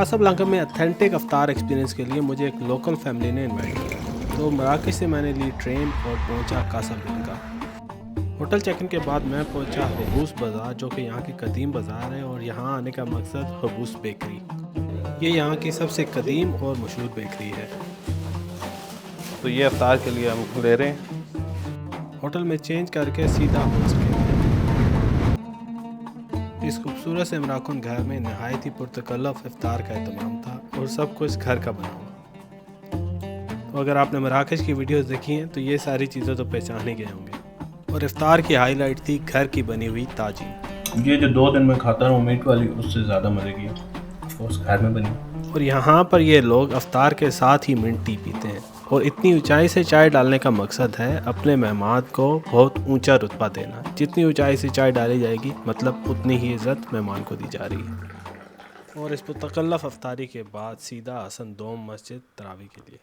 Casablanca में authentic अफ्तार experience के लिए मुझे एक लोकल फैमिली ने इनवाइट किया, तो मराकश से मैंने ली ट्रेन और पहुंचा कासाब्लांका। होटल चेक इन के बाद मैं पहुंचा हबूस बाज़ार, जो कि यहाँ की कदीम बाज़ार है और यहाँ आने का मकसद हबूस बेकरी। ये यहाँ की सबसे कदीम और मशहूर बेकरी है। तो ये अफ्तार के लिए हम ले रहे हैं। होटल में चेंज करके सीधा पहुँच गए। इस खूबसूरत से इमराकुन घर में नहायत ही पुरतकल्लफ इफ्तार का एहतमाम था और सब कुछ घर का बना हुआ। तो अगर आपने मराकश की वीडियोस देखी हैं तो ये सारी चीज़ें तो पहचान ही गए होंगे। और इफ्तार की हाईलाइट थी घर की बनी हुई ताजी। ये जो 2 दिन में खाता हूँ मीट वाली, उससे ज़्यादा मज़े की उस घर में बनी। और यहाँ पर ये लोग इफ्तार के साथ ही मिंट टी पीते हैं और इतनी ऊंचाई से चाय डालने का मकसद है अपने मेहमान को बहुत ऊंचा रुतबा देना। जितनी ऊंचाई से चाय डाली जाएगी मतलब उतनी ही इज़्ज़त मेहमान को दी जा रही है। और इस पुरतकल्लफ इफ्तारी के बाद सीधा हसन दोम मस्जिद तरावी के लिए।